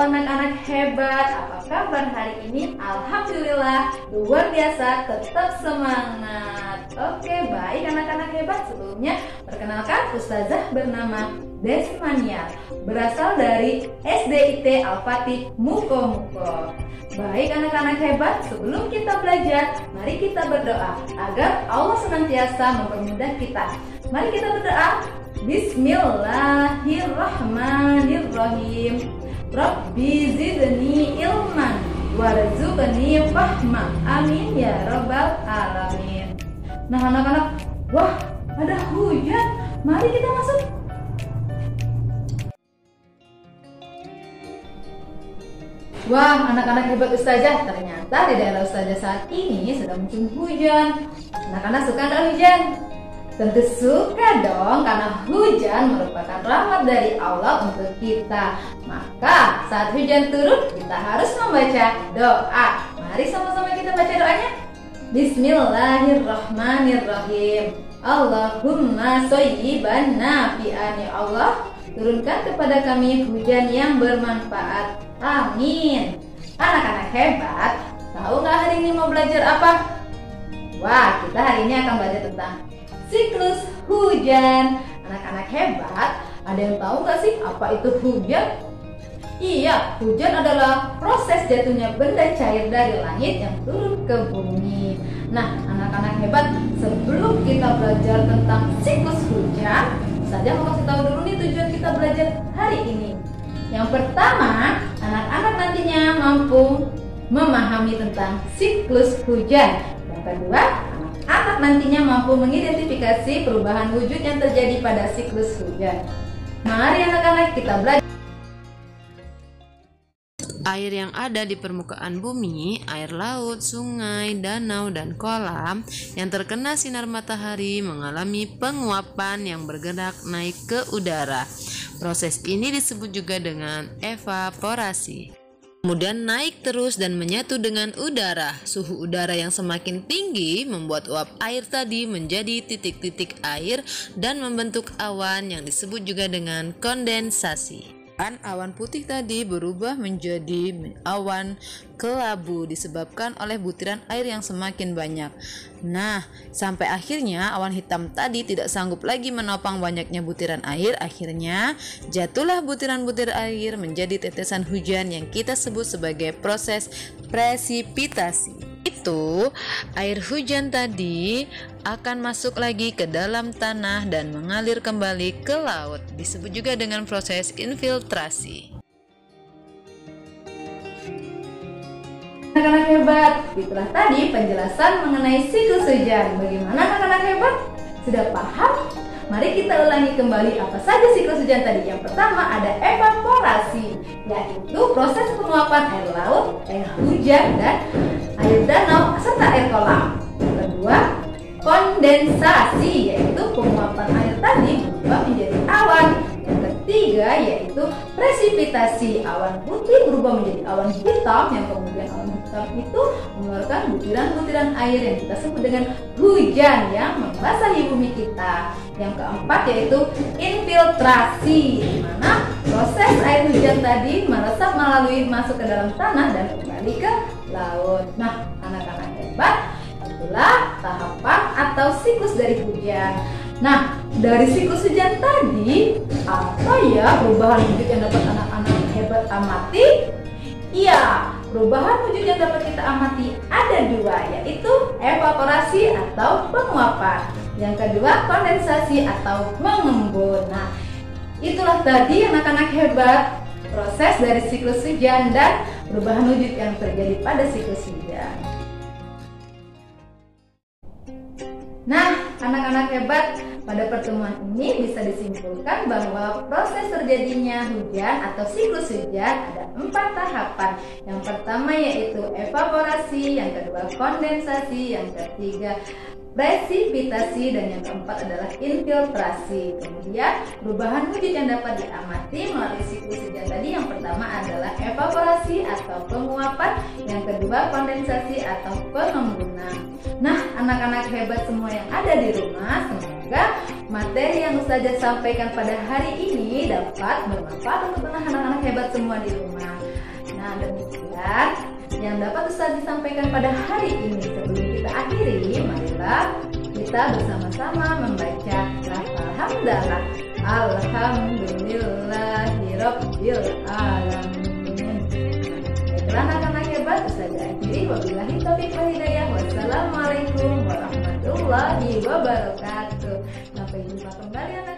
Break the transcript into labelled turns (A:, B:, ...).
A: anak-anak hebat, apa kabar hari ini? Alhamdulillah, luar biasa, tetap semangat. Oke, baik anak-anak hebat. Sebelumnya, perkenalkan Ustazah bernama Desmania, berasal dari SDIT Al-Fatih Muko. Baik anak-anak hebat, sebelum kita belajar, mari kita berdoa agar Allah senantiasa mempermudah kita. Mari kita berdoa. Bismillahirrahmanirrahim. Rabbi zidni ilman warzuqni fahma. Amin ya rabbal alamin. Nah anak-anak, wah ada hujan. Mari kita masuk. Wah, anak-anak hebat Ustazah, ternyata di daerah Ustazah saat ini sedang musim hujan. Anak-anak suka nggak hujan? Tentu suka dong, karena hujan merupakan rahmat dari Allah untuk kita. Maka saat hujan turun, kita harus membaca doa. Mari sama-sama kita baca doanya. Bismillahirrahmanirrahim. Allahumma shayyiban nafi'an. Ya Allah, turunkan kepada kami hujan yang bermanfaat. Amin. Anak-anak hebat, tahu nggak hari ini mau belajar apa? Wah, kita hari ini akan belajar tentang siklus hujan. Anak-anak hebat, ada yang tahu nggak sih apa itu hujan? Iya, hujan adalah proses jatuhnya benda cair dari langit yang turun ke bumi. Nah, anak-anak hebat, sebelum kita belajar tentang siklus hujan, saja mau kasih tahu dulu nih tujuan kita belajar hari ini. Yang pertama, anak-anak nantinya mampu memahami tentang siklus hujan. Yang kedua, anak nantinya mampu mengidentifikasi perubahan wujud yang terjadi pada siklus hujan. Mari anak-anak kita belajar.
B: Air yang ada di permukaan bumi, air laut, sungai, danau, dan kolam yang terkena sinar matahari mengalami penguapan yang bergerak naik ke udara. Proses ini disebut juga dengan evaporasi. Kemudian naik terus dan menyatu dengan udara. Suhu udara yang semakin tinggi membuat uap air tadi menjadi titik-titik air dan membentuk awan yang disebut juga dengan kondensasi. Awan putih tadi berubah menjadi awan kelabu disebabkan oleh butiran air yang semakin banyak. Nah, sampai akhirnya awan hitam tadi tidak sanggup lagi menopang banyaknya butiran air. Akhirnya jatuhlah butiran-butiran air menjadi tetesan hujan yang kita sebut sebagai proses presipitasi. Itu air hujan tadi akan masuk lagi ke dalam tanah dan mengalir kembali ke laut. Disebut juga dengan proses infiltrasi.
A: Anak-anak hebat, itulah tadi penjelasan mengenai siklus hujan. Bagaimana anak-anak hebat? Sudah paham? Mari kita ulangi kembali apa saja siklus hujan tadi. Yang pertama ada evaporasi, yaitu proses penguapan air laut, air hujan, dan air danau serta air kolam. Yang kedua, kondensasi, yaitu penguapan air tadi berubah menjadi awan. Yang ketiga yaitu presipitasi, awan putih berubah menjadi awan hitam, yang kemudian awan hitam itu mengeluarkan butiran-butiran air yang kita sebut dengan hujan yang membasahi bumi kita. Yang keempat yaitu infiltrasi, di mana proses air hujan tadi meresap melalui masuk ke dalam tanah dan kembali ke laut. Nah, anak-anak hebat, itulah tahapan atau siklus dari hujan. Nah, dari siklus hujan tadi, apa ya perubahan wujud yang dapat anak-anak hebat amati? Iya, perubahan wujud yang dapat kita amati ada dua, yaitu evaporasi atau penguapan. Yang kedua, kondensasi atau mengembun. Nah, itulah tadi anak-anak hebat, proses dari siklus hujan dan perubahan wujud yang terjadi pada siklus hujan. Nah, anak-anak hebat, pada pertemuan ini bisa disimpulkan bahwa proses terjadinya hujan atau siklus hujan ada 4 tahapan. Yang pertama yaitu evaporasi, yang kedua kondensasi, yang ketiga presipitasi, dan yang keempat adalah infiltrasi. Kemudian perubahan wujud yang dapat diamati melalui siklus hujan tadi, yang pertama adalah evaporasi atau penguapan, yang kedua kondensasi atau pengembunan. Nah, anak-anak hebat semua yang ada di rumah, semoga materi yang Ustazah sampaikan pada hari ini dapat bermanfaat untuk anak-anak hebat semua di rumah. Nah, demikian yang dapat Ustazah sampaikan pada hari ini. Sebelum kita akhiri, marilah kita bersama-sama membaca lafal hamdalah. Alhamdulillahirabbil alamin. Baiklah anak-anak hebat, Ustazah akhiri. Wabillahi taufiq wal hidayah. Wassalamualaikum warahmatullahi wabarakatuh. Sampai jumpa kembali.